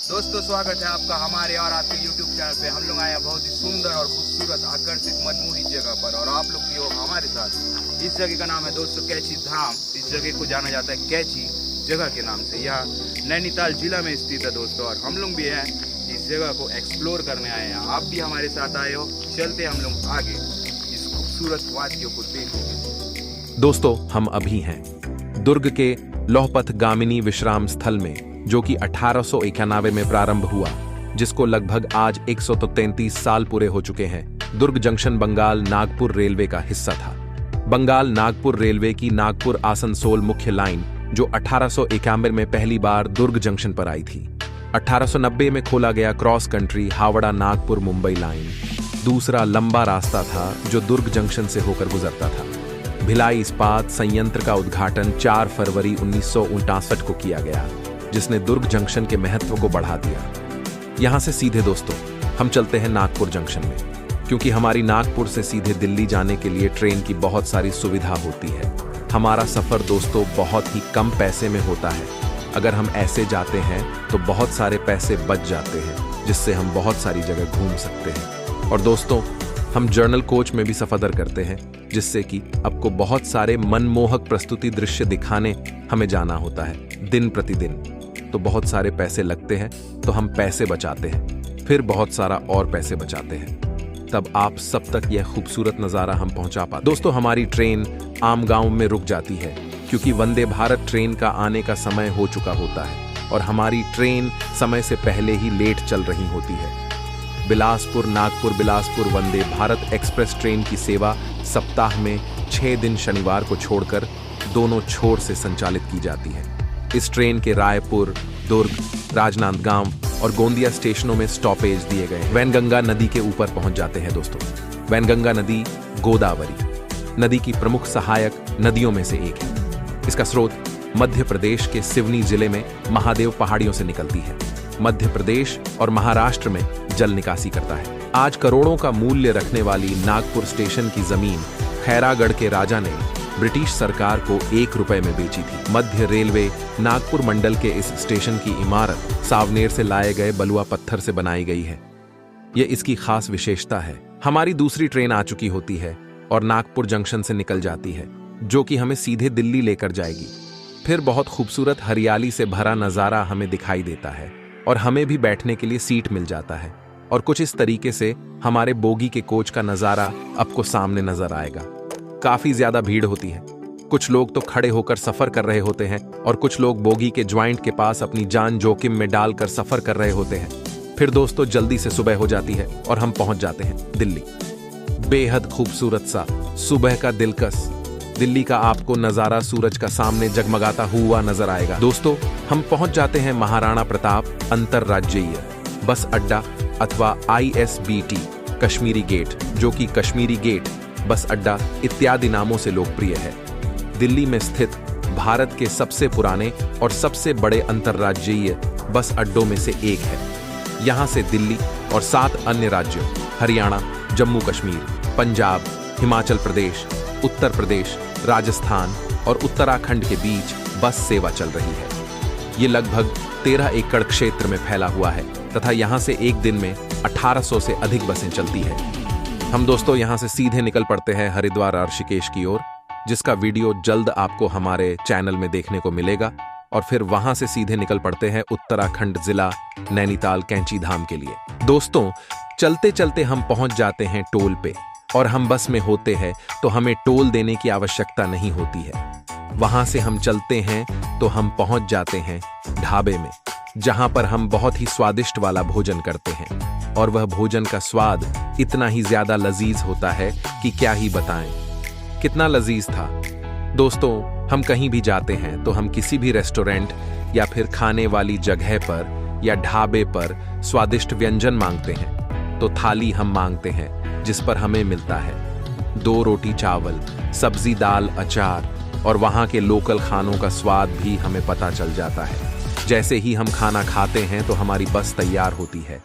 दोस्तों स्वागत है आपका हमारे और आपके YouTube चैनल पे। हम लोग आए हैं बहुत ही सुंदर और खूबसूरत आकर्षित मनमोही जगह पर और आप लोग भी हो हमारे साथ। इस जगह का नाम है दोस्तों कैची धाम। इस जगह को जाना जाता है कैची जगह के नाम से। यह नैनीताल जिला में स्थित है दोस्तों और हम लोग भी हैं इस जगह को एक्सप्लोर करने आए हैं। आप भी हमारे साथ आए हो। चलते हम लोग आगे इस खूबसूरत वादियों को देखते। दोस्तों हम अभी हैं दुर्ग के लौहपथ गामिनी विश्राम स्थल में, जो कि 1891 में प्रारंभ हुआ, जिसको लगभग आज 133 साल पूरे हो चुके हैं। दुर्ग जंक्शन बंगाल नागपुर रेलवे का हिस्सा था। बंगाल नागपुर रेलवे की नागपुर आसनसोल मुख्य लाइन, जो 1891 में पहली बार दुर्ग जंक्शन पर आई थी। 1890 में खोला गया cross country Howrah Nagpur Mumbai line दूसरा लंबा रास्ता था जो दुर्ग जंक्शन से होकर गुजरता था। भिलाई इस्पात संयंत्र का उद्घाटन 4 फरवरी 1959 को किया गया, जिसने दुर्ग जंक्शन के महत्व को बढ़ा दिया। यहां से सीधे दोस्तों हम चलते हैं नागपुर जंक्शन में, क्योंकि हमारी नागपुर से सीधे दिल्ली जाने के लिए ट्रेन की बहुत सारी सुविधा होती है। हमारा सफर दोस्तों बहुत ही कम पैसे में होता है। अगर हम ऐसे जाते हैं तो बहुत सारे पैसे बच जाते हैं, जिससे हम बहुत सारी जगह घूम सकते हैं। और दोस्तों हम जर्नल कोच में भी सफर करते हैं, जिससे कि आपको बहुत सारे मनमोहक प्रस्तुति दृश्य दिखाने हमें जाना होता है दिन प्रतिदिन। तो बहुत सारे पैसे लगते हैं, तो हम पैसे बचाते हैं, फिर बहुत सारा और पैसे बचाते हैं, तब आप सब तक यह खूबसूरत नज़ारा हम पहुंचा पाते। दोस्तों हमारी ट्रेन आम गांव में रुक जाती है, क्योंकि वंदे भारत ट्रेन का आने का समय हो चुका होता है और हमारी ट्रेन समय से पहले ही लेट चल रही होती है। बिलासपुर नागपुर बिलासपुर वंदे भारत एक्सप्रेस ट्रेन की सेवा सप्ताह में 6 दिन शनिवार को छोड़कर दोनों छोर से संचालित की जाती है। इस ट्रेन के रायपुर, दुर्ग, राजनांदगांव और गोंदिया स्टेशनों में स्टॉपेज दिए गए। वैनगंगा नदी के ऊपर पहुंच जाते हैं दोस्तों। वैनगंगा नदी गोदावरी नदी की प्रमुख सहायक नदियों में से एक है। इसका स्रोत मध्य प्रदेश के सिवनी जिले में महादेव पहाड़ियों से निकलती है। मध्य प्रदेश और महाराष्ट्र में जल निकासी करता है। आज करोड़ों का मूल्य रखने वाली नागपुर स्टेशन की जमीन खैरागढ़ के राजा ने ब्रिटिश सरकार को 1 रुपए में बेची थी। मध्य रेलवे नागपुर मंडल के इस स्टेशन की इमारत सावनेर से लाए गए बलुआ पत्थर से बनाई गई है। यह इसकी खास विशेषता है। हमारी दूसरी ट्रेन आ चुकी होती है और नागपुर जंक्शन से निकल जाती है, जो कि हमें सीधे दिल्ली लेकर जाएगी। फिर बहुत खूबसूरत हरियाली से भरा नजारा हमें दिखाई देता है और हमें भी बैठने के लिए सीट मिल जाता है। और कुछ इस तरीके से हमारे बोगी के कोच का नजारा आपको सामने नजर आएगा। काफी ज्यादा भीड़ होती है। कुछ लोग तो खड़े होकर सफर कर रहे होते हैं और कुछ लोग बोगी के ज्वाइंट के पास अपनी जान जोखिम में डालकर सफर कर रहे होते हैं। फिर दोस्तों जल्दी से सुबह हो जाती है और हम पहुंच जाते हैं दिल्ली। बेहद खूबसूरत सा सुबह का दिलकश दिल्ली का आपको नजारा सूरज का सामने जगमगाता हुआ नजर आएगा। दोस्तों हम पहुंच जाते हैं महाराणा प्रताप अंतरराज्यीय बस अड्डा अथवा ISBT कश्मीरी गेट, जो कि कश्मीरी गेट, बस अड्डा इत्यादि नामों से लोकप्रिय है। दिल्ली में स्थित भारत के सबसे पुराने और सबसे बड़े अंतरराज्यीय बस अड्डों में से एक है। यहां से दिल्ली और 7 अन्य राज्यों हरियाणा, जम्मू कश्मीर, पंजाब, हिमाचल प्रदेश, उत्तर प्रदेश, राजस्थान और उत्तराखंड के बीच बस सेवा चल रही है। ये लगभग 13 एकड़ क्षेत्र में फैला हुआ है तथा यहाँ से एक दिन में 1800 से अधिक बसें चलती है। हम दोस्तों यहाँ से सीधे निकल पड़ते हैं हरिद्वार और ऋषिकेश की ओर, जिसका वीडियो जल्द आपको हमारे चैनल में देखने को मिलेगा। और फिर वहां से सीधे निकल पड़ते हैं उत्तराखंड जिला नैनीताल कैंची धाम के लिए। दोस्तों चलते चलते हम पहुंच जाते हैं टोल पे और हम बस में होते हैं तो हमें टोल देने की आवश्यकता नहीं होती है। वहां से हम चलते हैं तो हम पहुंच जाते हैं ढाबे में, जहां पर हम बहुत ही स्वादिष्ट वाला भोजन करते हैं। और वह भोजन का स्वाद इतना ही ज्यादा लजीज होता है कि क्या ही बताएं। कितना लजीज था दोस्तों। हम कहीं भी जाते हैं तो हम किसी भी रेस्टोरेंट या फिर खाने वाली जगह पर या ढाबे पर स्वादिष्ट व्यंजन मांगते हैं तो थाली हम मांगते हैं, जिस पर हमें मिलता है 2 रोटी चावल, सब्जी, दाल, अचार और वहां के लोकल खानों का स्वाद भी हमें पता चल जाता है। जैसे ही हम खाना खाते हैं तो हमारी बस तैयार होती है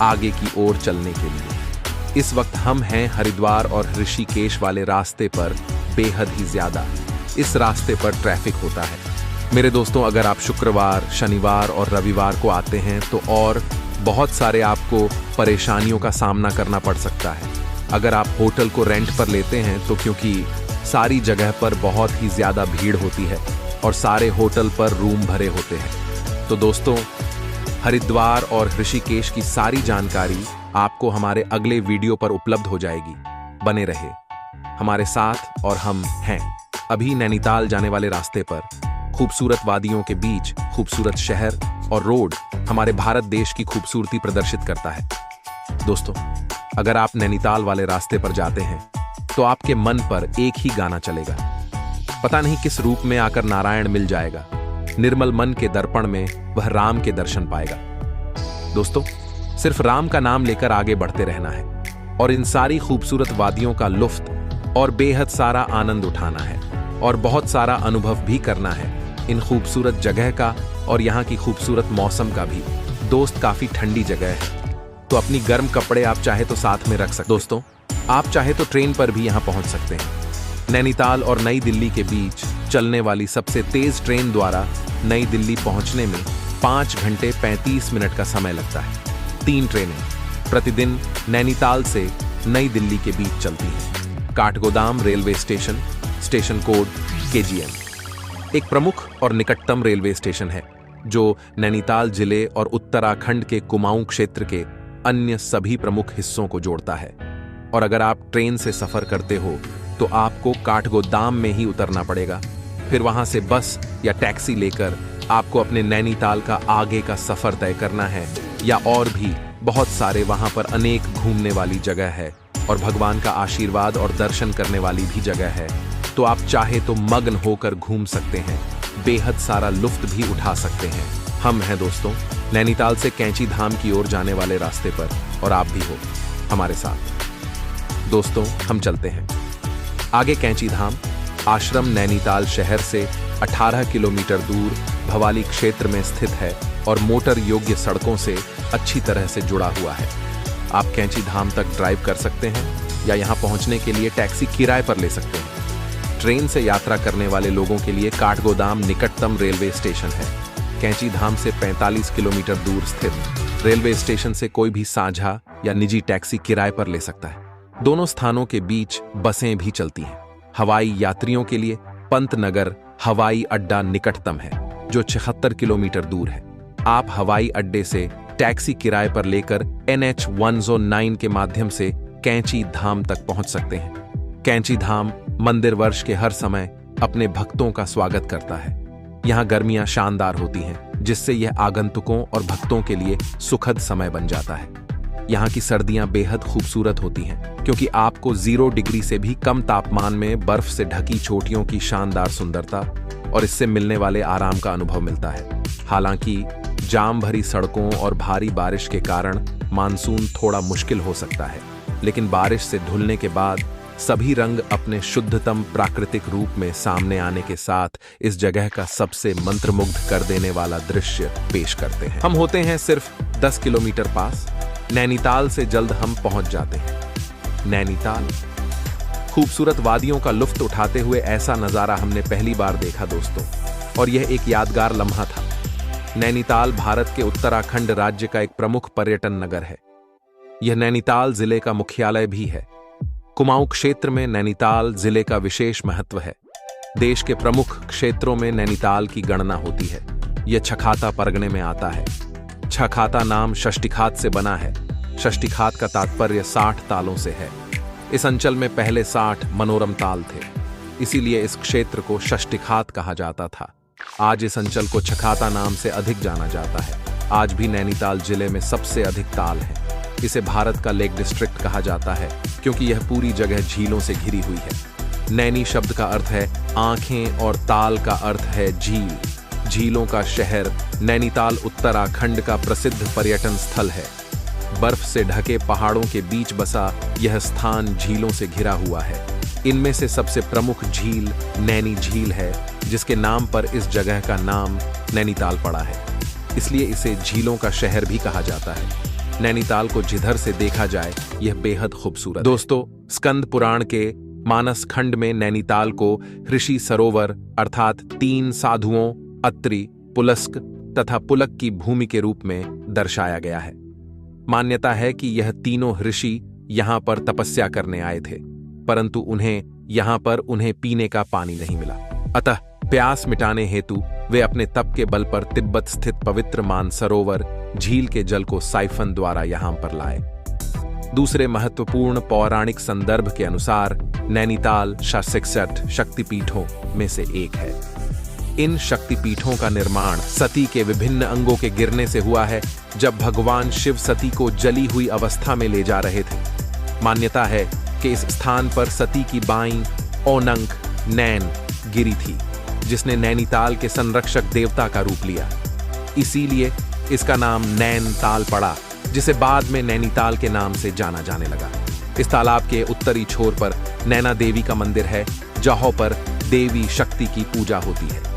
आगे की ओर चलने के लिए। इस वक्त हम हैं हरिद्वार और ऋषिकेश वाले रास्ते पर। बेहद ही ज्यादा इस रास्ते पर ट्रैफिक होता है। मेरे दोस्तों, अगर आप शुक्रवार, शनिवार और रविवार को आते हैं तो और बहुत सारे आपको परेशानियों का सामना करना पड़ सकता है। अगर आप होटल को रेंट पर लेते हैं तो क्योंकि सारी जगह पर बहुत ही ज्यादा भीड़ होती है और सारे होटल पर रूम भरे होते हैं। तो दोस्तों, हरिद्वार और ऋषिकेश की सारी जानकारी आपको हमारे अगले वीडियो पर उपलब्ध हो जाएगी। बने रहे हमारे साथ और हम हैं अभी नैनीताल जाने वाले रास्ते पर। खूबसूरत वादियों के बीच खूबसूरत शहर और रोड हमारे भारत देश की खूबसूरती प्रदर्शित करता है। दोस्तों, अगर आप नैनीताल वाले रास्ते पर जाते हैं तो आपके मन पर एक ही गाना चलेगा। पता नहीं किस रूप में आकर नारायण मिल जाएगा। निर्मल मन के दर्पण में वह राम के दर्शन पाएगा। दोस्तों, सिर्फ राम का नाम लेकर आगे बढ़ते रहना है और इन सारी खूबसूरत वादियों का लुफ्त और बेहद सारा आनंद उठाना है और बहुत सारा अनुभव भी करना है इन खूबसूरत जगह का और यहाँ की खूबसूरत मौसम का भी। दोस्त, काफी ठंडी जगह है तो अपनी गर्म कपड़े आप चाहे तो साथ में रख सकते। दोस्तों, आप चाहे तो ट्रेन पर भी यहाँ पहुंच सकते हैं। नैनीताल और नई दिल्ली के बीच चलने वाली सबसे तेज ट्रेन द्वारा नई दिल्ली पहुंचने में 5 घंटे 35 मिनट का समय लगता है। 3 ट्रेनें प्रतिदिन नैनीताल से नई दिल्ली के बीच चलती हैं। Kathgodam railway station, station code KGM, एक प्रमुख और निकटतम रेलवे स्टेशन है जो नैनीताल जिले और उत्तराखंड के कुमाऊं क्षेत्र के अन्य सभी प्रमुख हिस्सों को जोड़ता है। और अगर आप ट्रेन से सफर करते हो तो आपको काठगोदाम में ही उतरना पड़ेगा। फिर वहां से बस या टैक्सी लेकर आपको अपने नैनीताल का आगे का सफर तय करना है। या और भी बहुत सारे वहां पर अनेक घूमने वाली जगह है और भगवान का आशीर्वाद और दर्शन करने वाली भी जगह है। तो आप चाहे तो मग्न होकर घूम सकते हैं, बेहद सारा लुफ्त भी उठा सकते हैं। हम हैं दोस्तों नैनीताल से कैंची धाम की ओर जाने वाले रास्ते पर और आप भी हो हमारे साथ। दोस्तों, हम चलते हैं आगे। कैंची धाम आश्रम नैनीताल शहर से 18 किलोमीटर दूर भवाली क्षेत्र में स्थित है और मोटर योग्य सड़कों से अच्छी तरह से जुड़ा हुआ है। आप कैंची धाम तक ड्राइव कर सकते हैं या यहाँ पहुँचने के लिए टैक्सी किराए पर ले सकते हैं। ट्रेन से यात्रा करने वाले लोगों के लिए काठगोदाम निकटतम रेलवे स्टेशन है। कैंची धाम से 45 किलोमीटर दूर स्थित रेलवे स्टेशन से कोई भी साझा या निजी टैक्सी किराए पर ले सकता है। दोनों स्थानों के बीच बसें भी चलती हैं। हवाई यात्रियों के लिए पंतनगर हवाई अड्डा निकटतम है जो 76 किलोमीटर दूर है। आप हवाई अड्डे से टैक्सी किराए पर लेकर NH 109 के माध्यम से कैंची धाम तक पहुंच सकते हैं। कैंची धाम मंदिर वर्ष के हर समय अपने भक्तों का स्वागत करता है। यहाँ गर्मियां शानदार होती हैं जिससे यह आगंतुकों और भक्तों के लिए सुखद समय बन जाता है। यहाँ की सर्दियां बेहद खूबसूरत होती हैं क्योंकि आपको 0 डिग्री से भी कम तापमान में बर्फ से ढकी चोटियों की शानदार सुंदरता और इससे मिलने वाले आराम का अनुभव मिलता है। हालांकि जाम भरी सड़कों और भारी बारिश के कारण मानसून थोड़ा मुश्किल हो सकता है, लेकिन बारिश से धुलने के बाद सभी रंग अपने शुद्धतम प्राकृतिक रूप में सामने आने के साथ इस जगह का सबसे मंत्रमुग्ध कर देने वाला दृश्य पेश करते हैं। हम होते हैं सिर्फ 10 किलोमीटर पास। नैनीताल से जल्द हम पहुंच जाते हैं। नैनीताल खूबसूरत वादियों का लुफ्त उठाते हुए ऐसा नजारा हमने पहली बार देखा दोस्तों, और यह एक यादगार लम्हा था। नैनीताल भारत के उत्तराखंड राज्य का एक प्रमुख पर्यटन नगर है। यह नैनीताल जिले का मुख्यालय भी है। कुमाऊं क्षेत्र में नैनीताल जिले का विशेष महत्व है। देश के प्रमुख क्षेत्रों में नैनीताल की गणना होती है। यह छखाता परगने में आता है। छखाता नाम षष्टिखात से बना है। षष्टिखात का तात्पर्य 60 तालों से है। इस अंचल में पहले 60 मनोरम ताल थे, इसीलिए इस क्षेत्र को षष्टिखात कहा जाता था। आज इस अंचल को छखाता नाम से अधिक जाना जाता है। आज भी नैनीताल जिले में सबसे अधिक ताल हैं। इसे भारत का लेक डिस्ट्रिक्ट कहा जाता है क्योंकि यह पूरी जगह झीलों से घिरी हुई है। नैनी शब्द का अर्थ है आंखें और ताल का अर्थ है झील। झीलों का शहर नैनीताल उत्तराखंड का प्रसिद्ध पर्यटन स्थल है। बर्फ से ढके पहाड़ों के बीच बसा यह स्थान झीलों से घिरा हुआ है। इनमें से सबसे प्रमुख झील नैनी झील है, जिसके नाम पर इस जगह का नाम नैनीताल पड़ा है, इसलिए इसे झीलों का शहर भी कहा जाता है। नैनीताल को जिधर से देखा जाए यह बेहद खूबसूरत। दोस्तों, स्कंद पुराण के मानस खंड में नैनीताल को ऋषि सरोवर अर्थात 3 साधुओं अत्रि, पुलस्क तथा पुलक की भूमि के रूप में दर्शाया गया है। मान्यता है कि यह तीनों ऋषि यहां पर तपस्या करने आए थे, परंतु उन्हें पीने का पानी नहीं मिला। अतः प्यास मिटाने हेतु वे अपने तप के बल पर तिब्बत स्थित पवित्र मानसरोवर झील के जल को साइफन द्वारा यहां पर लाए। दूसरे महत्वपूर्ण पौराणिक संदर्भ के अनुसार नैनीताल 66 शक्तिपीठों में से एक है। इन शक्तिपीठों का निर्माण सती के विभिन्न अंगों के गिरने से हुआ है, जब भगवान शिव सती को जली हुई अवस्था में ले जा रहे थे। मान्यता है कि इस स्थान पर सती की बाईं ओनंक नैन गिरी थी, जिसने नैनीताल के संरक्षक देवता का रूप लिया। इसीलिए इसका नाम नैनताल पड़ा, जिसे बाद में नैनीताल के नाम से जाना जाने लगा। इस तालाब के उत्तरी छोर पर नैना देवी का मंदिर है, जहां पर देवी शक्ति की पूजा होती है।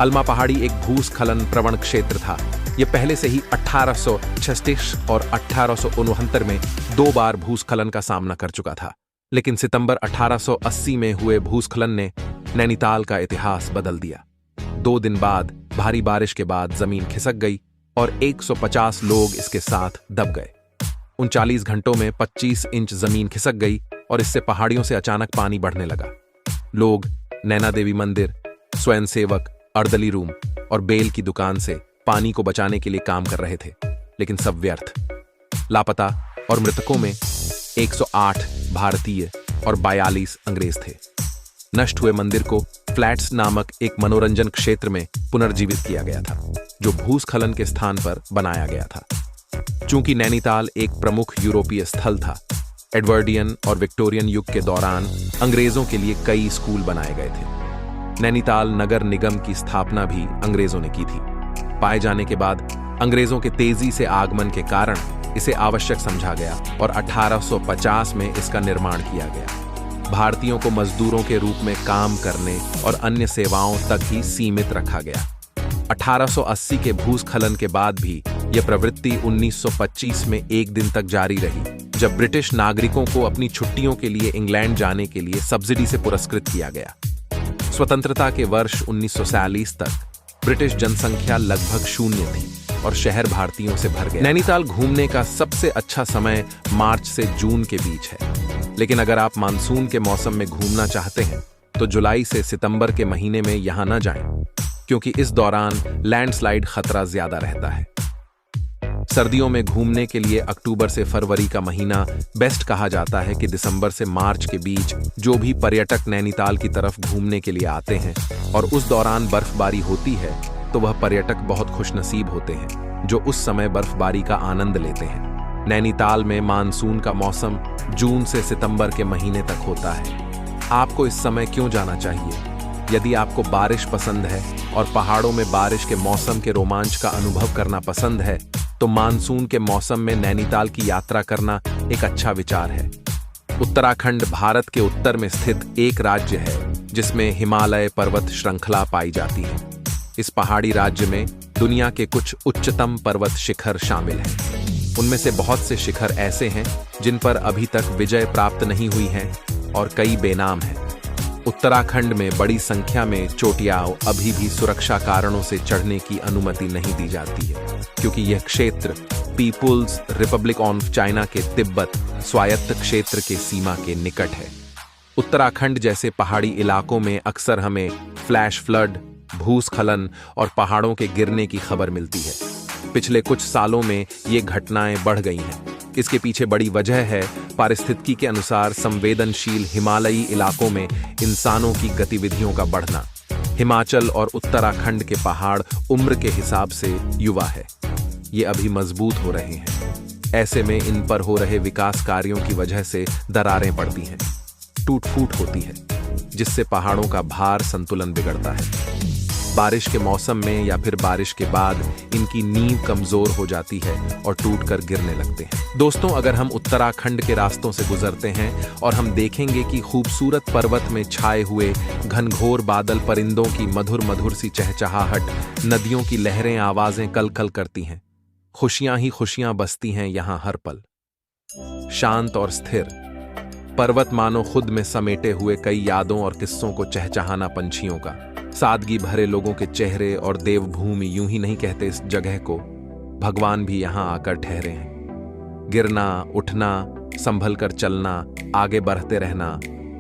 अलमा पहाड़ी एक भूस्खलन प्रवण क्षेत्र था। यह पहले से ही 1836 और 1869 में 2 बार भूस्खलन का सामना कर चुका था, लेकिन सितंबर 1880 में हुए भूस्खलन ने नैनीताल का इतिहास बदल दिया। 2 दिन बाद भारी बारिश के बाद जमीन खिसक गई और 150 लोग इसके साथ दब गए। 39 घंटों में 25 इंच जमीन खिसक गई और इससे पहाड़ियों से अचानक पानी बढ़ने लगा। लोग नैना देवी मंदिर, स्वयंसेवक, अर्दली रूम और बेल की दुकान से पानी को बचाने के लिए काम कर रहे थे, लेकिन सब व्यर्थ। लापता और मृतकों में 108 भारतीय और 42 अंग्रेज थे। नष्ट हुए मंदिर को फ्लैट्स नामक एक मनोरंजन क्षेत्र में पुनर्जीवित किया गया था, जो भूस्खलन के स्थान पर बनाया गया था। चूंकि नैनीताल एक प्रमुख यूरोपीय स्थल था, एडवर्डियन और विक्टोरियन युग के दौरान अंग्रेजों के लिए कई स्कूल बनाए गए थे। नैनीताल नगर निगम की स्थापना भी अंग्रेजों ने की थी। पाए जाने के बाद अंग्रेजों के तेजी से आगमन के कारण इसे आवश्यक समझा गया और 1850 में इसका निर्माण किया गया। भारतीयों को मजदूरों के रूप में काम करने और अन्य सेवाओं तक ही सीमित रखा गया। 1880 के भूस्खलन के बाद भी यह प्रवृत्ति 1925 में एक दिन तक जारी रही, जब ब्रिटिश नागरिकों को अपनी छुट्टियों के लिए इंग्लैंड जाने के लिए सब्सिडी से पुरस्कृत किया गया। स्वतंत्रता के वर्ष 1947 तक ब्रिटिश जनसंख्या लगभग 0 थी और शहर भारतीयों से भर गया। नैनीताल घूमने का सबसे अच्छा समय मार्च से जून के बीच है, लेकिन अगर आप मानसून के मौसम में घूमना चाहते हैं तो जुलाई से सितंबर के महीने में यहां न जाएं, क्योंकि इस दौरान लैंडस्लाइड खतरा ज्यादा रहता है। सर्दियों में घूमने के लिए अक्टूबर से फरवरी का महीना बेस्ट कहा जाता है कि दिसंबर से मार्च के बीच जो भी पर्यटक नैनीताल की तरफ घूमने के लिए आते हैं और उस दौरान बर्फबारी होती है, तो वह पर्यटक बहुत खुशनसीब होते हैं जो उस समय बर्फबारी का आनंद लेते हैं। नैनीताल में मानसून का मौसम जून से सितंबर के महीने तक होता है। आपको इस समय क्यों जाना चाहिए? यदि आपको बारिश पसंद है और पहाड़ों में बारिश के मौसम के रोमांच का अनुभव करना पसंद है, तो मानसून के मौसम में नैनीताल की यात्रा करना एक अच्छा विचार है। उत्तराखंड भारत के उत्तर में स्थित एक राज्य है जिसमें हिमालय पर्वत श्रृंखला पाई जाती है। इस पहाड़ी राज्य में दुनिया के कुछ उच्चतम पर्वत शिखर शामिल हैं। उनमें से बहुत से शिखर ऐसे हैं जिन पर अभी तक विजय प्राप्त नहीं हुई है और कई बेनाम हैं। उत्तराखंड में बड़ी संख्या में चोटियाओं अभी भी सुरक्षा कारणों से चढ़ने की अनुमति नहीं दी जाती है, क्योंकि यह क्षेत्र पीपुल्स रिपब्लिक ऑफ चाइना के तिब्बत स्वायत्त क्षेत्र के सीमा के निकट है। उत्तराखंड जैसे पहाड़ी इलाकों में अक्सर हमें फ्लैश फ्लड, भूस्खलन और पहाड़ों के गिरने की खबर मिलती है। पिछले कुछ सालों में ये घटनाएं बढ़ गई हैं। इसके पीछे बड़ी वजह है पारिस्थितिकी के अनुसार संवेदनशील हिमालयी इलाकों में इंसानों की गतिविधियों का बढ़ना। हिमाचल और उत्तराखंड के पहाड़ उम्र के हिसाब से युवा है, ये अभी मजबूत हो रहे हैं। ऐसे में इन पर हो रहे विकास कार्यों की वजह से दरारें पड़ती हैं, टूट फूट होती है, जिससे पहाड़ों का भार संतुलन बिगड़ता है। बारिश के मौसम में या फिर बारिश के बाद इनकी नींव कमजोर हो जाती है और टूटकर गिरने लगते हैं। दोस्तों, अगर हम उत्तराखंड के रास्तों से गुजरते हैं और हम देखेंगे कि खूबसूरत पर्वत में छाए हुए घनघोर बादल, परिंदों की मधुर मधुर सी चहचहाहट, नदियों की लहरें आवाजें कल कल करती हैं। खुशियां ही खुशियां बसती हैं यहां हर पल। शांत और स्थिर पर्वत मानो खुद में समेटे हुए कई यादों और किस्सों को चहचहाना पंछियों का। सादगी भरे लोगों के चेहरे और देवभूमि यूं ही नहीं कहते इस जगह को, भगवान भी यहां आकर ठहरे हैं। गिरना, उठना, संभल कर चलना, आगे बढ़ते रहना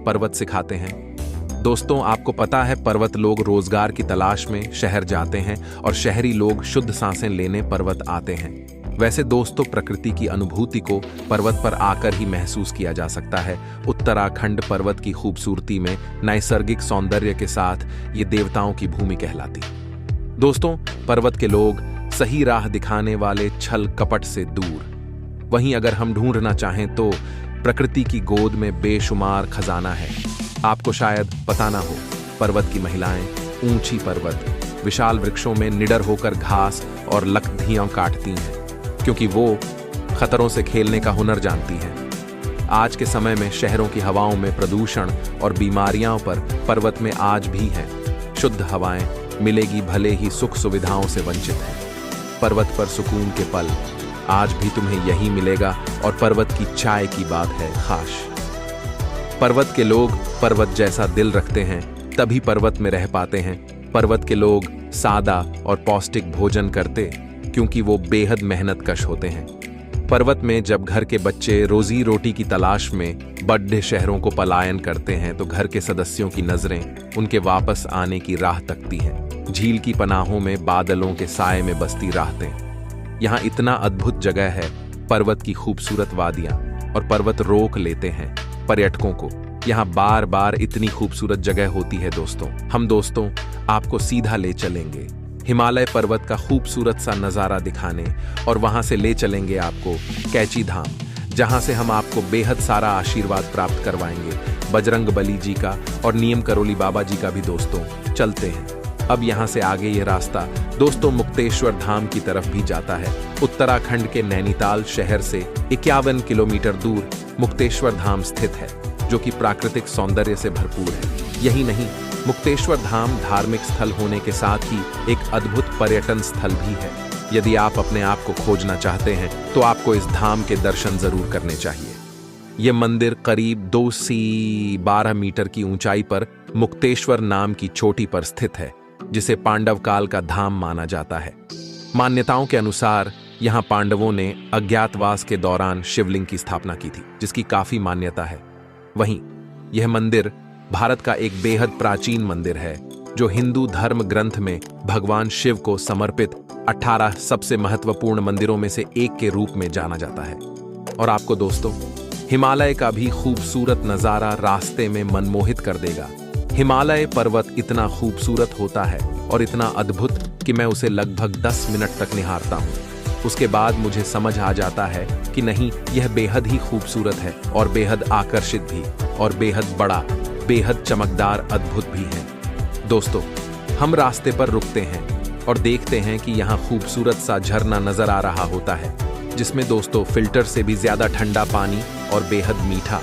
पर्वत सिखाते हैं। दोस्तों, आपको पता है पर्वत लोग रोजगार की तलाश में शहर जाते हैं और शहरी लोग शुद्ध सांसें लेने पर्वत आते हैं। वैसे दोस्तों, प्रकृति की अनुभूति को पर्वत पर आकर ही महसूस किया जा सकता है। उत्तराखंड पर्वत की खूबसूरती में नैसर्गिक सौंदर्य के साथ ये देवताओं की भूमि कहलाती। दोस्तों, पर्वत के लोग सही राह दिखाने वाले छल कपट से दूर। वहीं अगर हम ढूंढना चाहें तो प्रकृति की गोद में बेशुमार खजाना है। आपको शायद पता ना हो, पर्वत की महिलाएं ऊंची पर्वत, विशाल वृक्षों में निडर होकर घास और लकड़ियां काटती हैं, क्योंकि वो खतरों से खेलने का हुनर जानती हैं। आज के समय में शहरों की हवाओं में प्रदूषण और बीमारियों पर पर्वत में आज भी हैं। शुद्ध हवाएं मिलेगी भले ही सुख सुविधाओं से वंचित हैं। पर्वत पर सुकून के पल आज भी तुम्हें यही मिलेगा और पर्वत की चाय की बात है खास। पर्वत के लोग पर्वत जैसा दिल रखते हैं, तभी पर्वत में रह पाते हैं। पर्वत के लोग सादा और पौष्टिक भोजन करते क्योंकि वो बेहद मेहनतकश होते हैं। पर्वत में जब घर के बच्चे रोजी रोटी की तलाश में बड़े शहरों को पलायन करते हैं तो घर के सदस्यों की नजरें उनके वापस आने की राह तकती हैं। झील की पनाहों में बादलों के साए में बसती राहतें। यहाँ इतना अद्भुत जगह है, पर्वत की खूबसूरत वादियां, और पर्वत रोक लेते हैं पर्यटकों को। यहाँ बार बार इतनी खूबसूरत जगह होती है दोस्तों। हम दोस्तों आपको सीधा ले चलेंगे हिमालय पर्वत का खूबसूरत सा नजारा दिखाने, और वहां से ले चलेंगे आपको कैची धाम, जहां से हम आपको बेहद सारा आशीर्वाद प्राप्त करवाएंगे। बजरंग बली जी का और नीम करोली बाबा जी का भी दोस्तों। चलते हैं अब यहाँ से आगे। ये रास्ता दोस्तों मुक्तेश्वर धाम की तरफ भी जाता है। उत्तराखंड के नैनीताल शहर से 51 किलोमीटर दूर मुक्तेश्वर धाम स्थित है, जो कि प्राकृतिक सौंदर्य से भरपूर है। यही नहीं, मुक्तेश्वर धाम धार्मिक स्थल होने के साथ ही एक अद्भुत पर्यटन स्थल भी है। यदि आप अपने आप को खोजना चाहते हैं तो आपको इस धाम के दर्शन जरूर करने चाहिए। यह मंदिर करीब 2 से 12 मीटर की ऊंचाई पर मुक्तेश्वर नाम की चोटी पर स्थित है, जिसे पांडव काल का धाम माना जाता है। मान्यताओं के अनुसार यहाँ पांडवों ने अज्ञातवास के दौरान शिवलिंग की स्थापना की थी, जिसकी काफी मान्यता है। वहीं यह मंदिर भारत का एक बेहद प्राचीन मंदिर है, जो हिंदू धर्म ग्रंथ में भगवान शिव को समर्पित 18 सबसे महत्वपूर्ण मंदिरों में से एक के रूप में जाना जाता है। और आपको दोस्तों हिमालय का भी खूबसूरत नजारा रास्ते में मनमोहित कर देगा। हिमालय पर्वत इतना खूबसूरत होता है और इतना अद्भुत कि मैं उसे लगभग 10 मिनट तक निहारता हूँ। उसके बाद मुझे समझ आ जाता है कि नहीं, यह बेहद ही खूबसूरत है और बेहद आकर्षित भी, और बेहद बड़ा, बेहद चमकदार, अद्भुत भी है। दोस्तों हम रास्ते पर रुकते हैं और देखते हैं कि यहाँ खूबसूरत सा झरना नजर आ रहा होता है, जिसमें दोस्तों फिल्टर से भी ज्यादा ठंडा पानी और बेहद मीठा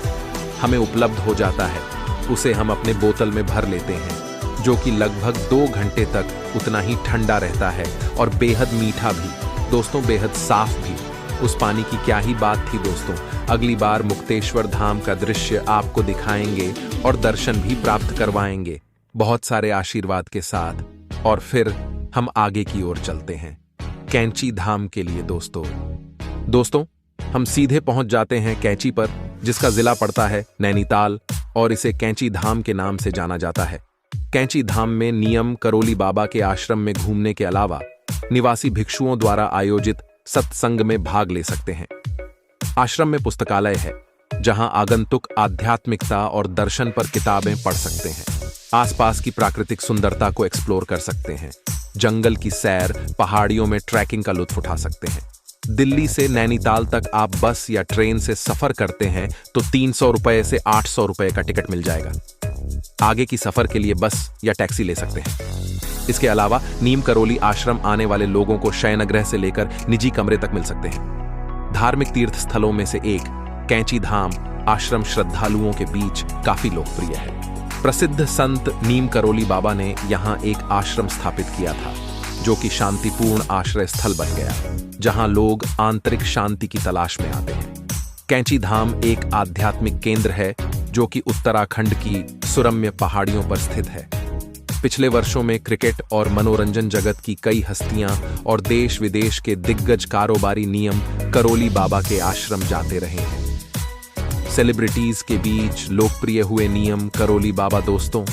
हमें उपलब्ध हो जाता है। उसे हम अपने बोतल में भर लेते हैं, जो कि लगभग 2 घंटे तक उतना ही ठंडा रहता है और बेहद मीठा भी दोस्तों, बेहद साफ भी। उस पानी की क्या ही बात थी दोस्तों। अगली बार मुक्तेश्वर धाम का दृश्य आपको दिखाएंगे और दर्शन भी प्राप्त करवाएंगे, बहुत सारे आशीर्वाद के साथ। और फिर हम आगे की ओर चलते हैं कैंची धाम के लिए दोस्तों हम सीधे पहुंच जाते हैं कैंची पर, जिसका जिला पड़ता है नैनीताल, और इसे कैंची धाम के नाम से जाना जाता है। कैंची धाम में नीम करोली बाबा के आश्रम में घूमने के अलावा निवासी भिक्षुओं द्वारा आयोजित सत्संग में भाग ले सकते हैं। आश्रम में पुस्तकालय है, जहां आगंतुक आध्यात्मिकता और दर्शन पर किताबें पढ़ सकते हैं। आसपास की प्राकृतिक सुंदरता को एक्सप्लोर कर सकते हैं। जंगल की सैर, पहाड़ियों में ट्रैकिंग का लुत्फ उठा सकते हैं। दिल्ली से नैनीताल तक आप बस या ट्रेन से सफर करते हैं तो 300 रुपए से 800 रुपए का टिकट मिल जाएगा। आगे की सफर के लिए बस या टैक्सी ले सकते हैं। इसके अलावा नीम करोली आश्रम आने वाले लोगों को शयनगृह से लेकर निजी कमरे तक मिल सकते हैं। धार्मिक तीर्थ स्थलों में से एक कैंची धाम आश्रम श्रद्धालुओं के बीच काफी लोकप्रिय है। प्रसिद्ध संत नीम करोली बाबा ने यहाँ एक आश्रम स्थापित किया था, जो कि शांतिपूर्ण आश्रय स्थल बन गया, जहां लोग आंतरिक शांति की तलाश में आते हैं। कैंची धाम एक आध्यात्मिक केंद्र है, जो कि उत्तराखंड की सुरम्य पहाड़ियों पर स्थित है। पिछले वर्षों में क्रिकेट और मनोरंजन जगत की कई हस्तियां और देश विदेश के दिग्गज कारोबारी नियम करोली बाबा के आश्रम जाते रहे हैं। सेलिब्रिटीज के बीच लोकप्रिय हुए नियम करोली बाबा दोस्तों,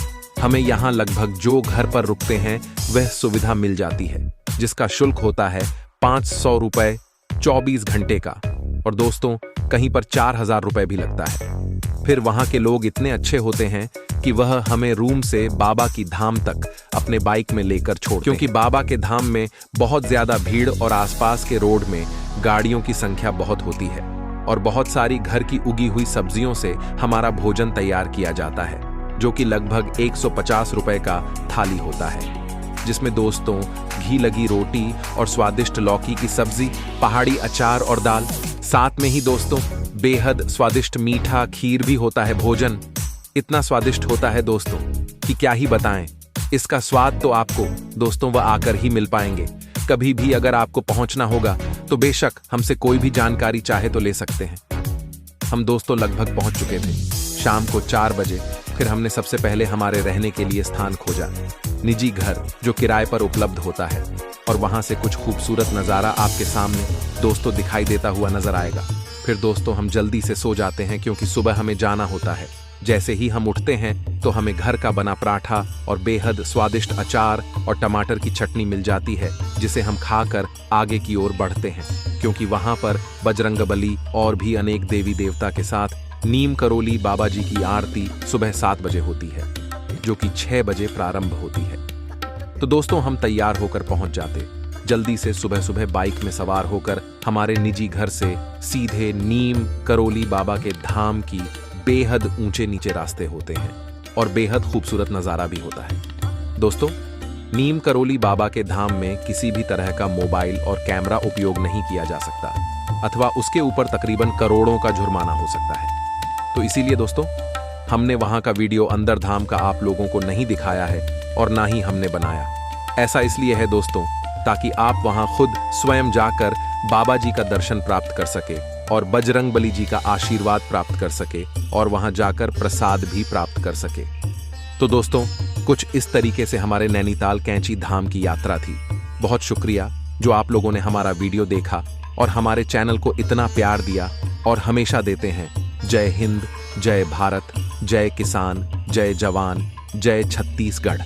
हमें यहाँ लगभग जो घर पर रुकते हैं वह सुविधा मिल जाती है, जिसका शुल्क होता है 500 रुपए 24 घंटे का, और दोस्तों कहीं पर 4000 रुपए भी लगता है। फिर वहां के लोग इतने अच्छे होते हैं कि वह हमें रूम से बाबा की धाम तक अपने बाइक में लेकर छोड़ते, क्योंकि बाबा के धाम में बहुत ज्यादा भीड़ और आसपास के रोड में गाड़ियों की संख्या बहुत होती है, और बहुत सारी घर की उगी हुई सब्जियों से हमारा भोजन तैयार किया जाता है, जो कि लगभग 150 रुपए का थाली होता है, जिसमें दोस्तों घी लगी रोटी और स्वादिष्ट लौकी की सब्जी, पहाड़ी अचार और दाल, साथ में ही दोस्तों बेहद स्वादिष्ट मीठा खीर भी होता है। भोजन इतना स्वादिष्ट होता है दोस्तों कि क्या ही बताएं। इसका स्वाद तो आपको दोस्तों वह आकर ही मिल पाएंगे। कभी भी अगर आपको पहुंचना होगा तो बेशक हमसे कोई भी जानकारी चाहे तो ले सकते हैं। हम दोस्तों लगभग पहुंच चुके थे शाम को 4 बजे। फिर हमने सबसे पहले हमारे रहने के लिए स्थान खोजा, निजी घर जो किराए पर उपलब्ध होता है, और वहां से कुछ खूबसूरत नज़ारा आपके सामने दोस्तों दिखाई देता हुआ नजर आएगा। फिर दोस्तों हम जल्दी से सो जाते हैं क्योंकि सुबह हमें जाना होता है। जैसे ही हम उठते हैं तो हमें घर का बना पराठा और बेहद स्वादिष्ट अचार और टमाटर की चटनी मिल जाती है, जिसे हम खाकर आगे की ओर बढ़ते हैं, क्योंकि वहां पर बजरंगबली और भी अनेक देवी देवता के साथ नीम करोली बाबा जी की आरती सुबह 7 बजे होती है, जो कि 6 बजे प्रारंभ होती है। तो दोस्तों हम तैयार होकर पहुंच जाते। जल्दी से सुबह सुबह बाइक में सवार होकर हमारे निजी घर से सीधे नीम करोली बाबा के धाम की बेहद ऊंचे नीचे रास्ते होते हैं, और बेहद खूबसूरत नज़ारा भी होता है। दोस्तों नीम करोली बाबा के धाम में किसी भी तरह का मोबाइल और कैमरा उपयोग नहीं किया जा सकता, अथवा उसके ऊपर तकरीबन करोड़ों का जुर्माना हो सकता है। तो इसीलिए दोस्तों हमने वहां का वीडियो अंदर धाम का आप लोगों को नहीं दिखाया है, और ना ही हमने बनाया। ऐसा इसलिए है दोस्तों ताकि आप वहां खुद स्वयं जाकर बाबा जी का दर्शन प्राप्त कर सके और बजरंगबली जी का आशीर्वाद प्राप्त कर सके, और वहां जाकर प्रसाद भी प्राप्त कर सके। तो दोस्तों कुछ इस तरीके से हमारे नैनीताल कैंची धाम की यात्रा थी। बहुत शुक्रिया जो आप लोगों ने हमारा वीडियो देखा और हमारे चैनल को इतना प्यार दिया और हमेशा देते हैं। जय हिंद, जय भारत, जय किसान, जय जवान, जय छत्तीसगढ़।